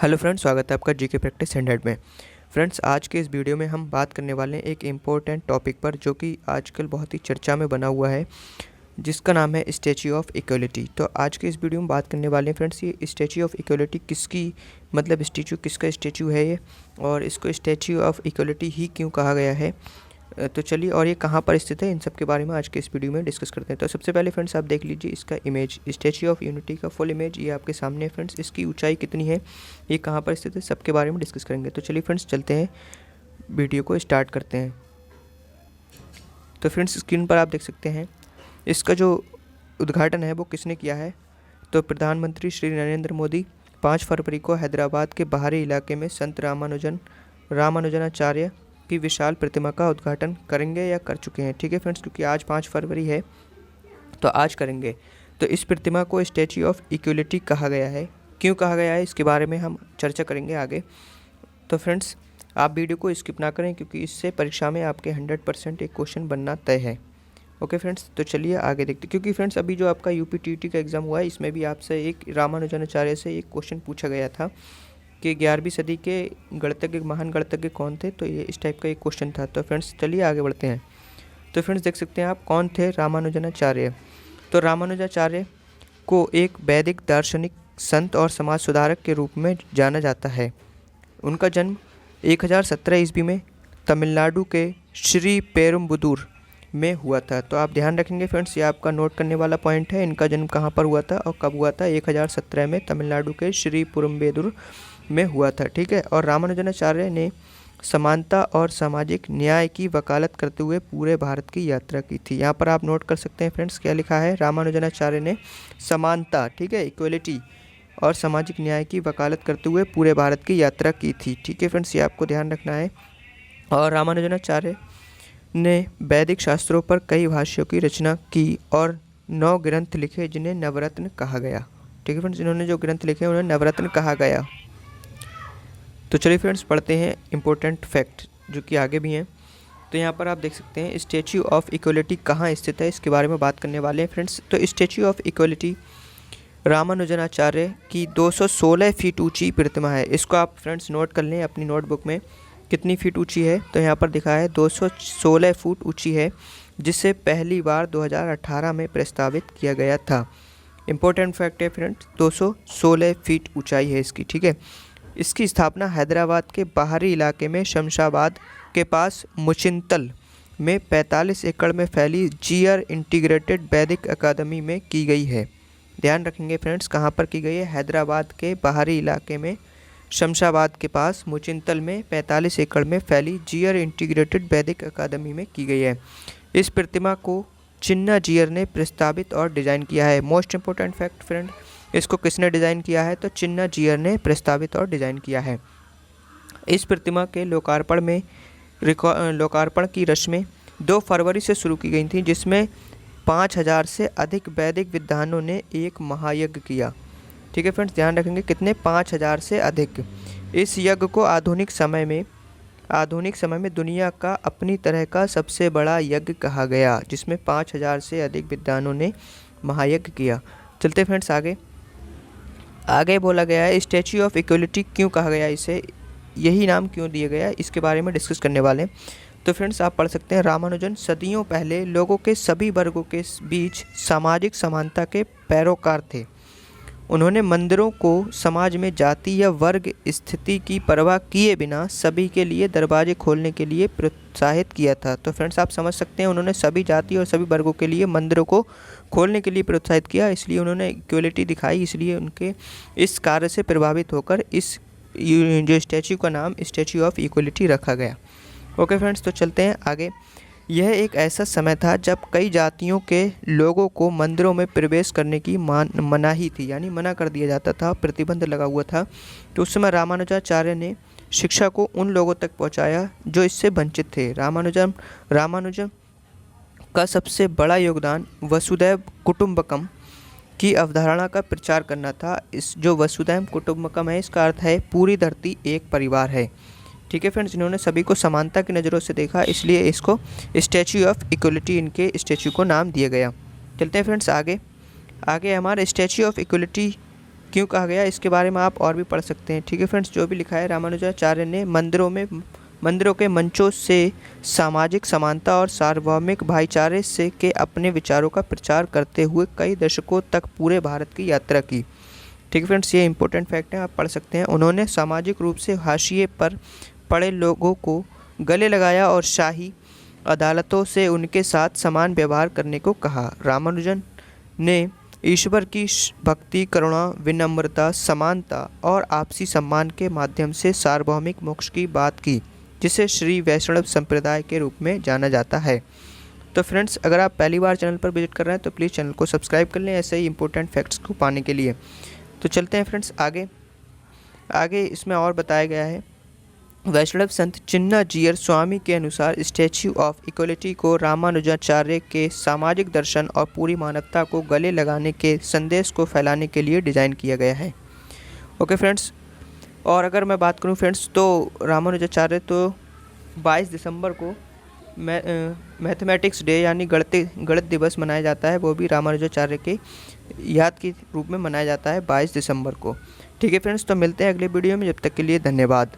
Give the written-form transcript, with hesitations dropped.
Hello friends, स्वागत है आपका जीके प्रैक्टिस 100 में। फ्रेंड्स, आज के इस वीडियो में हम बात करने वाले हैं एक इम्पोर्टेंट टॉपिक पर जो कि आजकल बहुत ही चर्चा में बना हुआ है, जिसका नाम है स्टैच्यू ऑफ इक्वलिटी। तो आज के इस वीडियो में बात करने वाले हैं फ्रेंड्स, ये स्टैच्यू ऑफ इक्वलिटी किसकी मतलब स्टैच्यू किसका स्टैच्यू है ये, और इसको स्टैच्यू ऑफ इक्वलिटी ही क्यों कहा गया है। तो चलिए, और ये कहाँ पर स्थित है, इन सब के बारे में आज के इस वीडियो में डिस्कस करते हैं। तो सबसे पहले फ्रेंड्स, आप देख लीजिए इसका इमेज, स्टैच्यू ऑफ यूनिटी का फुल इमेज ये आपके सामने है फ्रेंड्स। इसकी ऊंचाई कितनी है, ये कहाँ पर स्थित है, सबके बारे में डिस्कस करेंगे। तो चलिए फ्रेंड्स, चलते हैं, वीडियो को स्टार्ट करते हैं। तो फ्रेंड्स, स्क्रीन पर आप देख सकते हैं इसका जो उद्घाटन है वो किसने किया है। तो प्रधानमंत्री श्री नरेंद्र मोदी 5 फरवरी को हैदराबाद के बाहरी इलाके में संत रामानुजनाचार्य की विशाल प्रतिमा का उद्घाटन करेंगे या कर चुके हैं। ठीक है फ्रेंड्स, क्योंकि आज 5 फरवरी है तो आज करेंगे। तो इस प्रतिमा को स्टैच्यू ऑफ इक्वलिटी कहा गया है। क्यों कहा गया है, इसके बारे में हम चर्चा करेंगे आगे। तो फ्रेंड्स, आप वीडियो को स्किप ना करें, क्योंकि इससे परीक्षा में आपके 100% एक क्वेश्चन बनना तय है। ओके फ्रेंड्स, तो चलिए आगे देखते हैं। क्योंकि फ्रेंड्स, अभी जो आपका यूपीटीटी का एग्ज़ाम हुआ है, इसमें भी आपसे एक रामानुजनाचार्य से एक क्वेश्चन पूछा गया था कि 11वीं सदी के गणितज्ञ महान गणितज्ञ कौन थे। तो ये इस टाइप का एक क्वेश्चन था। तो फ्रेंड्स, चलिए आगे बढ़ते हैं। तो फ्रेंड्स, देख सकते हैं आप कौन थे रामानुजनाचार्य। तो रामानुजाचार्य को एक वैदिक दार्शनिक, संत और समाज सुधारक के रूप में जाना जाता है। उनका जन्म 1017 ईस्वी में तमिलनाडु के श्री पेरुम्बुदूर में हुआ था। तो आप ध्यान रखेंगे फ्रेंड्स, ये आपका नोट करने वाला पॉइंट है। इनका जन्म कहाँ पर हुआ था और कब हुआ था, 1017 में तमिलनाडु के श्री पेरुम्बुदूर में हुआ था। ठीक है, और रामानुजनाचार्य ने समानता और सामाजिक न्याय की वकालत करते हुए पूरे भारत की यात्रा की थी। यहाँ पर आप नोट कर सकते हैं फ्रेंड्स, क्या लिखा है, रामानुजनाचार्य ने समानता, ठीक है, इक्वलिटी और सामाजिक न्याय की वकालत करते हुए पूरे भारत की यात्रा की थी। ठीक है फ्रेंड्स, ये आपको ध्यान रखना है। और रामानुजनाचार्य ने वैदिक शास्त्रों पर कई भाष्यों की रचना की और 9 ग्रंथ लिखे, जिन्हें नवरत्न कहा गया। ठीक है फ्रेंड्स, इन्होंने जो ग्रंथ लिखे उन्हें नवरत्न कहा गया। तो चलिए फ्रेंड्स, पढ़ते हैं इम्पोर्टेंट फैक्ट जो कि आगे भी हैं। तो यहाँ पर आप देख सकते हैं स्टैच्यू ऑफ इक्वलिटी कहाँ स्थित है, इसके बारे में बात करने वाले हैं फ्रेंड्स। तो स्टैच्यू ऑफ इक्वलिटी रामानुजनाचार्य की 216 फीट ऊंची प्रतिमा है। इसको आप फ्रेंड्स नोट कर लें अपनी नोटबुक में, कितनी फीट ऊंची है। तो यहाँ पर दिखा है 216 फुट ऊंची है, जिसे पहली बार 2018 में प्रस्तावित किया गया था। इम्पोर्टेंट फैक्ट है फ्रेंड्स, 216 फीट ऊंचाई है इसकी। ठीक है, इसकी स्थापना हैदराबाद के बाहरी इलाके में शमशाबाद के पास मुचिंतल में 45 एकड़ में फैली जीआर इंटीग्रेटेड वैदिक अकादमी में की गई है। ध्यान रखेंगे फ्रेंड्स, कहाँ पर की गई है, हैदराबाद के बाहरी इलाके में शमशाबाद के पास मुचिंतल में 45 एकड़ में फैली जीआर इंटीग्रेटेड वैदिक अकादमी में की गई है। इस प्रतिमा को चिन्ना जीआर ने प्रस्तावित और डिज़ाइन किया है। मोस्ट इंपॉर्टेंट फैक्ट फ्रेंड, इसको किसने डिज़ाइन किया है, तो चिन्ना जीआर ने प्रस्तावित और डिज़ाइन किया है। इस प्रतिमा के लोकार्पण की रस्में 2 फरवरी से शुरू की गई थी, जिसमें 5000 से अधिक वैदिक विद्वानों ने एक महायज्ञ किया। ठीक है फ्रेंड्स, ध्यान रखेंगे कितने, 5000 से अधिक। इस यज्ञ को आधुनिक समय में दुनिया का अपनी तरह का सबसे बड़ा यज्ञ कहा गया, जिसमें 5000 से अधिक विद्वानों ने महायज्ञ किया। चलते फ्रेंड्स आगे बोला गया है स्टैच्यू ऑफ इक्वलिटी क्यों कहा गया, इसे यही नाम क्यों दिया गया, इसके बारे में डिस्कस करने वाले हैं। तो फ्रेंड्स, आप पढ़ सकते हैं, रामानुजन सदियों पहले लोगों के सभी वर्गों के बीच सामाजिक समानता के पैरोकार थे। उन्होंने मंदिरों को समाज में जाति या वर्ग स्थिति की परवाह किए बिना सभी के लिए दरवाजे खोलने के लिए प्रोत्साहित किया था। तो फ्रेंड्स, आप समझ सकते हैं, उन्होंने सभी जाति और सभी वर्गों के लिए मंदिरों को खोलने के लिए प्रोत्साहित किया, इसलिए उन्होंने इक्वलिटी दिखाई, इसलिए उनके इस कार्य से प्रभावित होकर इस जो स्टैच्यू का नाम स्टैच्यू ऑफ इक्वलिटी रखा गया। ओके फ्रेंड्स, तो चलते हैं आगे। यह एक ऐसा समय था जब कई जातियों के लोगों को मंदिरों में प्रवेश करने की मनाही थी, यानी मना कर दिया जाता था, प्रतिबंध लगा हुआ था। तो उस समय रामानुजाचार्य ने शिक्षा को उन लोगों तक पहुंचाया जो इससे वंचित थे। रामानुजन का सबसे बड़ा योगदान वसुधैव कुटुंबकम की अवधारणा का प्रचार करना था। इस जो वसुधैव कुटुंबकम है, इसका अर्थ है पूरी धरती एक परिवार है। ठीक है फ्रेंड्स, इन्होंने सभी को समानता की नज़रों से देखा, इसलिए इसको स्टैच्यू ऑफ इक्वलिटी इनके स्टैच्यू को नाम दिया गया। चलते हैं फ्रेंड्स आगे हमारे स्टैच्यू ऑफ इक्वलिटी क्यों कहा गया इसके बारे में आप और भी पढ़ सकते हैं। ठीक है फ्रेंड्स, जो भी लिखा है रामानुजाचार्य ने मंदिरों के मंचों से सामाजिक समानता और सार्वभौमिक भाईचारे से के अपने विचारों का प्रचार करते हुए कई दशकों तक पूरे भारत की यात्रा की। ठीक है फ्रेंड्स, ये इंपॉर्टेंट फैक्ट है, आप पढ़ सकते हैं। उन्होंने सामाजिक रूप से हाशिए पर पड़े लोगों को गले लगाया और शाही अदालतों से उनके साथ समान व्यवहार करने को कहा। रामानुजन ने ईश्वर की भक्ति, करुणा, विनम्रता, समानता और आपसी सम्मान के माध्यम से सार्वभौमिक मोक्ष की बात की, जिसे श्री वैष्णव संप्रदाय के रूप में जाना जाता है। तो फ्रेंड्स, अगर आप पहली बार चैनल पर विजिट कर रहे हैं तो प्लीज़ चैनल को सब्सक्राइब कर लें ऐसे ही इंपॉर्टेंट फैक्ट्स को पाने के लिए। तो चलते हैं फ्रेंड्स आगे इसमें और बताया गया है। वैष्णव संत चिन्नाजीयर स्वामी के अनुसार स्टैच्यू ऑफ इक्वलिटी को रामानुजाचार्य के सामाजिक दर्शन और पूरी मानवता को गले लगाने के संदेश को फैलाने के लिए डिज़ाइन किया गया है। ओके फ्रेंड्स, और अगर मैं बात करूं फ्रेंड्स तो रामानुजाचार्य तो 22 दिसंबर को मैथमेटिक्स डे यानी गणित दिवस मनाया जाता है, वो भी रामानुजाचार्य के याद के रूप में मनाया जाता है 22 दिसंबर को। ठीक है फ्रेंड्स, तो मिलते हैं अगले वीडियो में, जब तक के लिए धन्यवाद।